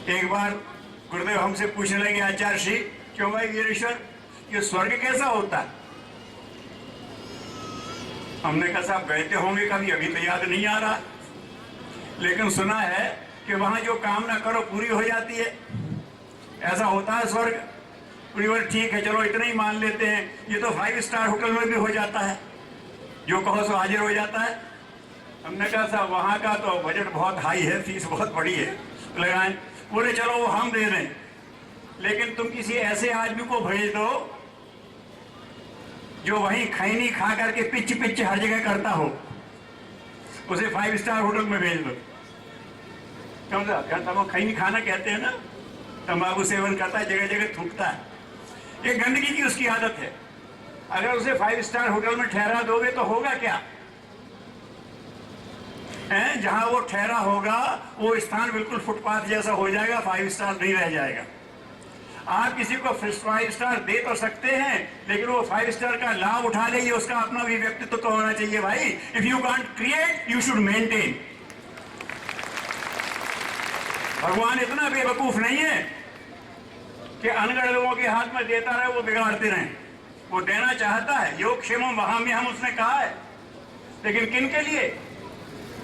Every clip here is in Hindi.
एक बार गुरुदेव हमसे पूछने लगे, आचार्य श्री, क्यों भाई वीरेश्वर, ये स्वर्ग कैसा होता है? हमने कहा साहब गए तो होंगे कभी, अभी तो याद नहीं आ रहा, लेकिन सुना है कि वहां जो कामना करो पूरी हो जाती है। ऐसा होता है स्वर्ग? पूरी बार ठीक है, चलो इतना ही मान लेते हैं, ये तो 5 स्टार होटल में भी हो जाता है, जो कहो सो हाजिर हो जाता है। हमने कहा साहब वहां का तो बजट बहुत हाई है, फीस बहुत बड़ी है, लगाएं। बोले चलो वो हम दे दें, लेकिन तुम किसी ऐसे आदमी को भेज दो जो वहीं खैनी खा करके पिच पिच हर जगह करता हो, उसे 5 स्टार होटल में भेज दो। तंबाकू खैनी खाना कहते हैं ना, तंबाकू सेवन करता है, जगह जगह थूकता है, ये गंदगी की उसकी आदत है। अगर उसे 5 स्टार होटल में ठहरा दोगे तो होगा क्या है? जहां वो ठहरा होगा वो स्थान बिल्कुल फुटपाथ जैसा हो जाएगा, 5 स्टार नहीं रह जाएगा। आप किसी को 5 स्टार दे तो सकते हैं, लेकिन वो 5 स्टार का लाभ उठा ले, ये उसका अपना भी व्यक्तित्व तो होना चाहिए भाई। If you can't create you should maintain. भगवान इतना बेवकूफ नहीं है कि अनगढ़ लोगों के हाथ में देता रहे, वो बिगाड़ते रहे। वो देना चाहता है, योग क्षेमम वहाम्यहम् उसने कहा है, लेकिन किन के लिए?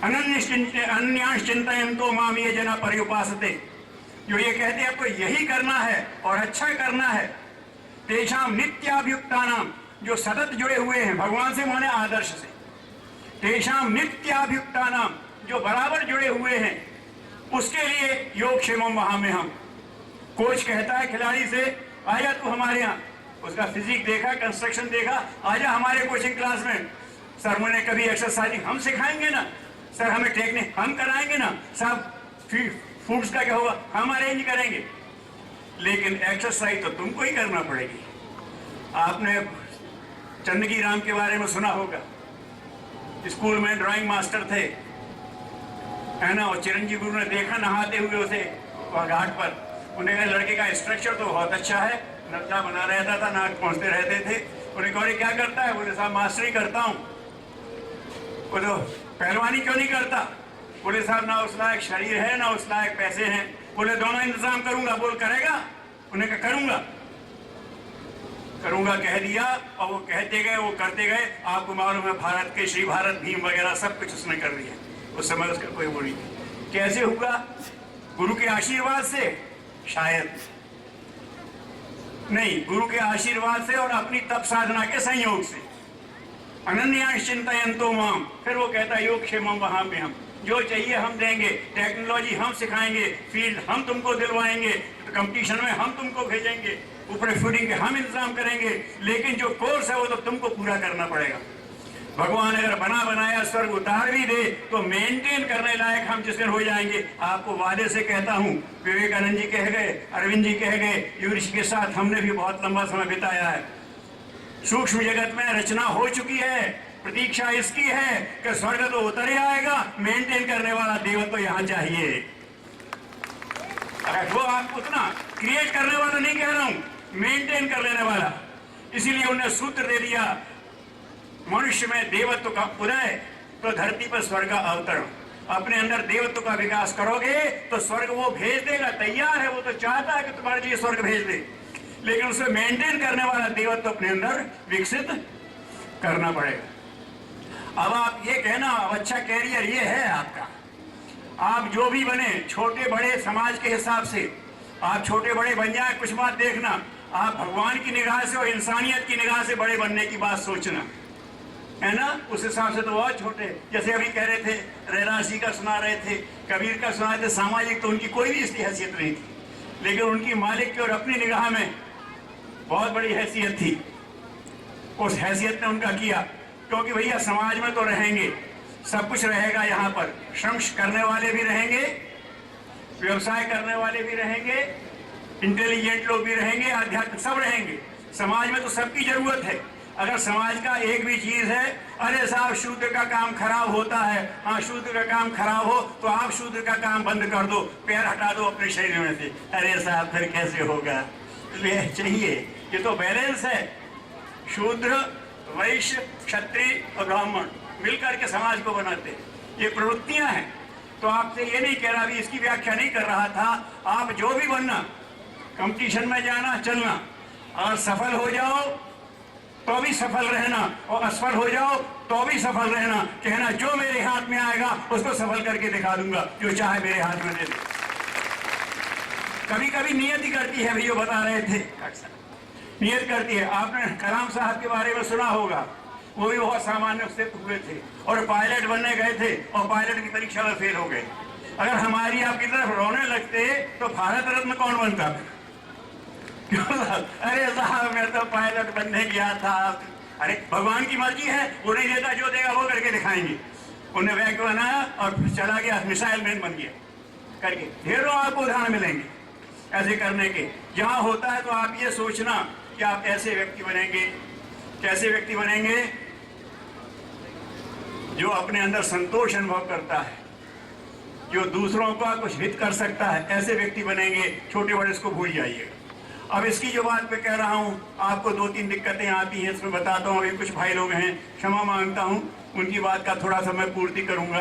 अन्यांश चिंतयन्तो माम ये जना पर्युपासते, जो ये कहते हैं आपको यही करना है और अच्छा करना है। तेषाम नित्याभियुक्तानाम, जो सतत जुड़े हुए हैं भगवान से, माने आदर्श से। तेषाम नित्याभियुक्तानाम, जो बराबर जुड़े हुए हैं, उसके लिए योग क्षेमम वहाम्यहम्। कोच कहता है खिलाड़ी से, आजा तू हमारे यहाँ, उसका फिजिक देखा, कंस्ट्रक्शन देखा, आजा हमारे कोचिंग क्लास में, सर मुझे कभी एक्सरसाइज हम सिखाएंगे ना, सर हमें टेक्निक हम कराएंगे ना, सब फूड्स का क्या होगा हम अरेंज करेंगे, लेकिन एक्सरसाइज तो तुमको ही करना पड़ेगी। आपने चंदगी राम के बारे में सुना होगा, स्कूल में ड्राइंग मास्टर थे, है ना, और चिरंजीव गुरु ने देखा नहाते हुए उसे वहाँ घाट पर। उन्हें कहा लड़के का स्ट्रक्चर तो बहुत अच्छा है, नक्शा बना रहता था, नाक पहुँचते रहते थे। उन्हें कहा क्या करता है? बोले साहब मास्टरी करता हूँ। बोले पहलवानी क्यों नहीं करता? बोले साहब ना उस लायक शरीर है ना उस लायक पैसे हैं। बोले दोनों इंतजाम करूंगा। बोल करेगा? उन्हें कहा करूंगा, करूंगा कह दिया, और वो कहते गए, वो करते गए। आपको मालूम है भारत के श्री भारत भीम वगैरह सब कुछ उसने कर दिया। उस समय उसका कोई वो नहीं। कैसे हुआ? गुरु के आशीर्वाद से? शायद नहीं, गुरु के आशीर्वाद से और अपनी तप साधना के संयोग से। अनन्यांश चिंतयन्तो माम, फिर वो कहता योग क्षेमम वहाम्यहम्, जो चाहिए हम देंगे, टेक्नोलॉजी हम सिखाएंगे, फील्ड हम तुमको दिलवाएंगे, कंपटीशन में हम तुमको भेजेंगे, ऊपर फूडिंग के हम इंतजाम करेंगे, लेकिन जो कोर्स है वो तो तुमको पूरा करना पड़ेगा। भगवान अगर बना बनाया स्वर्ग उतार भी दे तो मेंटेन करने लायक हम जिस दिन हो जाएंगे। आपको वादे से कहता हूँ, विवेकानंद जी कह गए, अरविंद जी कह गए, यूरिश के साथ हमने भी बहुत लंबा समय बिताया है। सूक्ष्म जगत में रचना हो चुकी है, प्रतीक्षा इसकी है कि स्वर्ग तो उतर ही आएगा, मेंटेन करने वाला देव तो यहाँ चाहिए। अगर वो आप उतना क्रिएट करने वाला नहीं कह रहा हूँ, मेंटेन कर लेने वाला। इसीलिए उन्हें सूत्र दे दिया, मनुष्य में देवत्व का उदय तो धरती पर स्वर्ग का अवतरण। अपने अंदर देवत्व का विकास करोगे तो स्वर्ग वो भेज देगा, तैयार है, वो तो चाहता है कि तुम्हारे लिए स्वर्ग भेज दे, लेकिन उसे मेंटेन करने वाला देवत्व अपने अंदर विकसित करना पड़ेगा। अब आप ये कहना अब अच्छा कैरियर ये है आपका, आप जो भी बने छोटे बड़े समाज के हिसाब से आप छोटे बड़े बन जाए, कुछ बात देखना, आप भगवान की निगाह से और इंसानियत की निगाह से बड़े बनने की बात सोचना, है ना। उस हिसाब से तो बहुत छोटे, जैसे अभी कह रहे थे रैदास जी का सुना रहे थे, कबीर का सुना रहे थे, सामाजिक तो उनकी कोई भी इसकी हैसियत नहीं थी, लेकिन उनकी मालिक की और अपनी निगाह में बहुत बड़ी हैसियत थी। उस हैसियत ने उनका किया, क्योंकि भैया समाज में तो रहेंगे, सब कुछ रहेगा यहाँ पर, श्रम करने वाले भी रहेंगे, व्यवसाय करने वाले भी रहेंगे, इंटेलिजेंट लोग भी रहेंगे, आध्यात्मिक सब रहेंगे। समाज में तो सबकी जरूरत है। अगर समाज का एक भी चीज है, अरे साहब शूद्र का काम खराब होता है, हाँ शूद्र का काम खराब हो तो आप शूद्र का काम बंद कर दो, पैर हटा दो अपने शरीर में से, अरे साहब फिर कैसे होगा? इसलिए चाहिए, ये तो बैलेंस है, शूद्र वैश्य क्षत्रिय और ब्राह्मण मिलकर के समाज को बनाते हैं, ये प्रवृत्तियां हैं। तो आपसे ये नहीं कह रहा, भी इसकी व्याख्या नहीं कर रहा था। आप जो भी बनना, कंपटीशन में जाना, चलना, और सफल हो जाओ तो भी सफल रहना, और असफल हो जाओ तो भी सफल रहना। कहना जो मेरे हाथ में आएगा उसको सफल करके दिखा दूंगा, जो चाहे मेरे हाथ में दे दे। कभी कभी नियत ही करती है, भैया बता रहे थे, नियत करती है। आपने कलाम साहब के बारे में सुना होगा, वो भी बहुत सामान्य से हुए थे और पायलट बनने गए थे और पायलट की परीक्षा में फेल हो गए। अगर हमारी आपकी तरफ रोने लगते तो भारत रत्न कौन बनता? अरे साहब मैं तो पायलट बनने गया था। अरे भगवान की मर्जी है, वो नहीं देता, जो देगा वो करके दिखाएंगे। उन्हें वैक बनाया और चला गया, मिसाइल मैन बन गया करके। ढेरों आपको उदाहरण मिलेंगे ऐसे करने के। जहां होता है तो आप ये सोचना कि आप ऐसे व्यक्ति बनेंगे। कैसे व्यक्ति बनेंगे? जो अपने अंदर संतोष अनुभव करता है, जो दूसरों का कुछ हित कर सकता है, ऐसे व्यक्ति बनेंगे। छोटे बड़े इसको भूल जाइएगा। अब इसकी जो बात मैं कह रहा हूँ, आपको 2-3 दिक्कतें आती हैं, इसमें बताता हूँ। अभी कुछ भाई लोग हैं, क्षमा मांगता हूँ, उनकी बात का थोड़ा सा मैं पूर्ति करूँगा।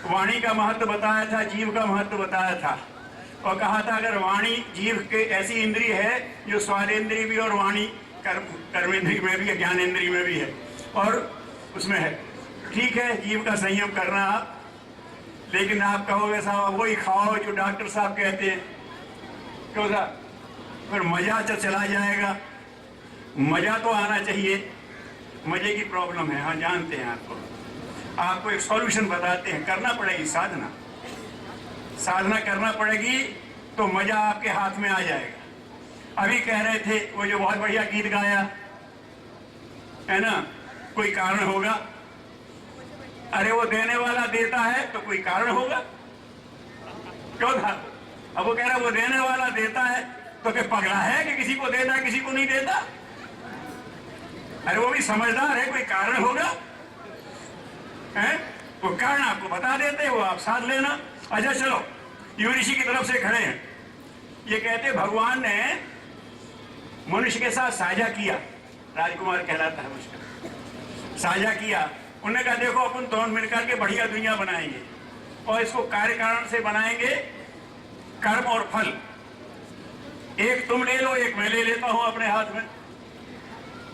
वाणी का महत्व बताया था, जीव का महत्व बताया था, और कहा था अगर वाणी जीव के ऐसी इंद्रिय है जो स्वादेंद्रिय भी और वाणी कर्मेंद्रिय में भी है, ज्ञानेंद्रिय में भी है और उसमें है। ठीक है, जीव का संयम करना आप, लेकिन आप कहोगे साहब वही खाओ जो डॉक्टर साहब कहते हैं। क्यों साहब? फिर मजा तो चला जाएगा। मजा तो आना चाहिए, मजे की प्रॉब्लम है, हाँ जानते हैं। आपको एक सॉल्यूशन बताते हैं, करना पड़ेगी साधना। साधना करना पड़ेगी तो मजा आपके हाथ में आ जाएगा। अभी कह रहे थे वो जो बहुत बढ़िया गीत गाया है ना, कोई कारण होगा। अरे वो देने वाला देता है तो कोई कारण होगा। क्यों था? अब वो कह रहा है वो देने वाला देता है तो क्या पगला है कि किसी को देता है किसी को नहीं देता? अरे वो भी समझदार है, कोई कारण होगा है? वो कारण आपको बता देते, वो आप साथ लेना। अच्छा चलो, यूऋषि की तरफ से खड़े हैं, ये कहते भगवान ने मनुष्य के साथ साझा किया। राजकुमार कहलाता है मुझको, साझा किया। उन्होंने कहा देखो अपन दोनों मिलकर के बढ़िया दुनिया बनाएंगे और इसको कार्य कारण से बनाएंगे, कर्म और फल। एक तुम ले लो, एक मैं ले लेता हूं अपने हाथ में।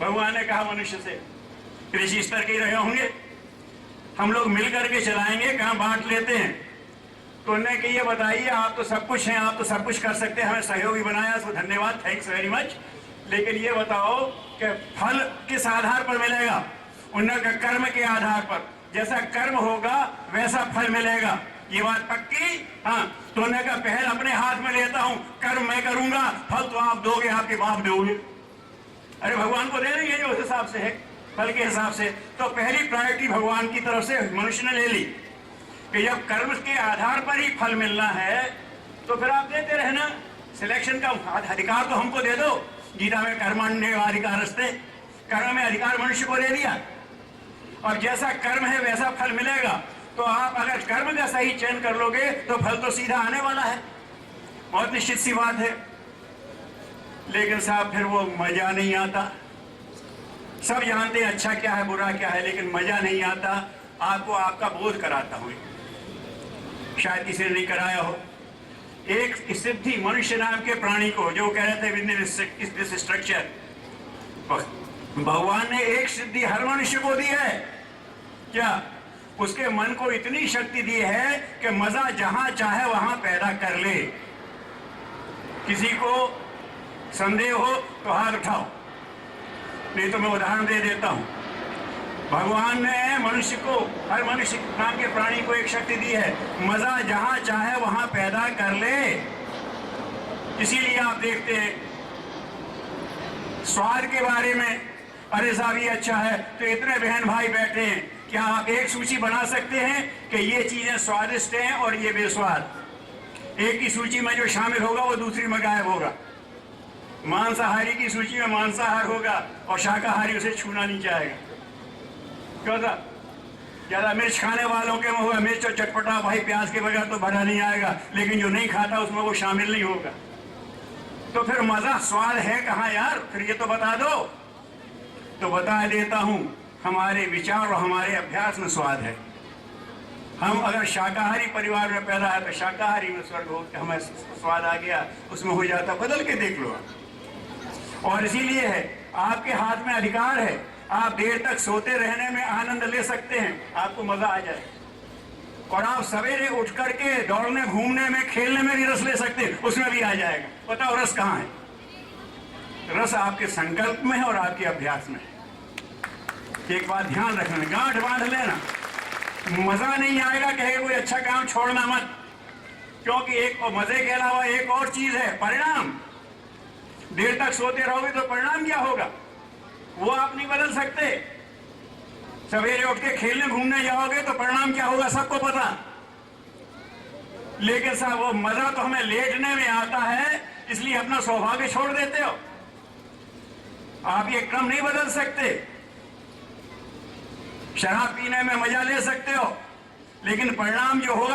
भगवान ने कहा मनुष्य से, कृषि स्तर के ही रहे होंगे, हम लोग मिलकर के चलाएंगे, कहां बांट लेते हैं। तो उन्होंने कि ये बताइए, आप तो सब कुछ हैं, आप तो सब कुछ कर सकते हैं, हमें सहयोगी बनाया, सो धन्यवाद, थैंक्स वेरी मच। लेकिन ये बताओ कि फल किस आधार पर मिलेगा? उन्होंने कहा कर्म के आधार पर, जैसा कर्म होगा वैसा फल मिलेगा। ये बात पक्की? हाँ। तो उन्होंने कहा पहल अपने हाथ में लेता हूं, कर्म मैं करूंगा, फल तो आप दोगे, आपके बाप दोगे। अरे भगवान को दे रही है जो उस हिसाब से है, फल के हिसाब से। तो पहली प्रायोरिटी भगवान की तरफ से मनुष्य ने ले ली कि जब कर्म के आधार पर ही फल मिलना है तो फिर आप देते रहना। सिलेक्शन का अधिकार तो हमको दे दो। गीता में कर्माण्येवाधिकारस्ते, कर्म में अधिकार मनुष्य को दे दिया, और जैसा कर्म है वैसा फल मिलेगा। तो आप अगर कर्म का सही चयन कर लोगे तो फल तो सीधा आने वाला है, बहुत निश्चित सी बात है। लेकिन साहब फिर वो मजा नहीं आता। सब जानते हैं अच्छा क्या है बुरा क्या है, लेकिन मजा नहीं आता। आपको आपका बोध कराता हूं, शायद किसी ने नहीं कराया हो। एक सिद्धि मनुष्य नाम के प्राणी को, जो कह रहे थे विद दिस स्ट्रक्चर, भगवान ने एक सिद्धि हर मनुष्य को दी है। क्या? उसके मन को इतनी शक्ति दी है कि मजा जहां चाहे वहां पैदा कर ले। किसी को संदेह हो तो हाथ उठाओ, नहीं तो मैं उदाहरण दे देता हूं। भगवान ने मनुष्य को, हर मनुष्य नाम के प्राणी को एक शक्ति दी है, मजा जहां चाहे वहां पैदा कर ले। इसीलिए आप देखते हैं स्वाद के बारे में, अरे साहब ये अच्छा है, तो इतने बहन भाई बैठे हैं, क्या आप एक सूची बना सकते हैं कि ये चीजें स्वादिष्ट हैं और ये बेस्वाद? एक की सूची में जो शामिल होगा वो दूसरी में गायब होगा। मांसाहारी की सूची में मांसाहार होगा और शाकाहारी उसे छूना नहीं चाहेगा। क्यों था? ज्यादा मिर्च खाने वालों के में होगा मिर्च और चटपटा, भाई प्याज के बगैर तो भरा नहीं आएगा, लेकिन जो नहीं खाता उसमें वो शामिल नहीं होगा। तो फिर मजा स्वाद है कहाँ यार? फिर ये तो बता दो। तो बता देता हूं, हमारे विचार और हमारे अभ्यास में स्वाद है। हम अगर शाकाहारी परिवार में पैदा है तो शाकाहारी में स्वर्ग हो, हमें स्वाद आ गया उसमें हो जाता, बदल के देख लो। और इसीलिए है आपके हाथ में अधिकार है, आप देर तक सोते रहने में आनंद ले सकते हैं, आपको मजा आ जाए। और आप सवेरे उठ करके दौड़ने घूमने में खेलने में भी रस ले सकते हैं, उसमें भी आ जाएगा। बताओ रस कहाँ है? रस आपके संकल्प में है और आपके अभ्यास में है। एक बात ध्यान रखना, गांठ बांध लेना, मजा नहीं आएगा कहे कोई अच्छा काम छोड़ना मत, क्योंकि एक मजे के अलावा एक और चीज है, परिणाम। देर तक सोते रहोगे तो परिणाम क्या होगा वो आप नहीं बदल सकते। सवेरे उठ के खेलने घूमने जाओगे तो परिणाम क्या होगा सबको पता। लेकिन साहब वो मजा तो हमें लेटने में आता है, इसलिए अपना सौभाग्य छोड़ देते हो। आप ये क्रम नहीं बदल सकते। शराब पीने में मजा ले सकते हो, लेकिन परिणाम जो होगा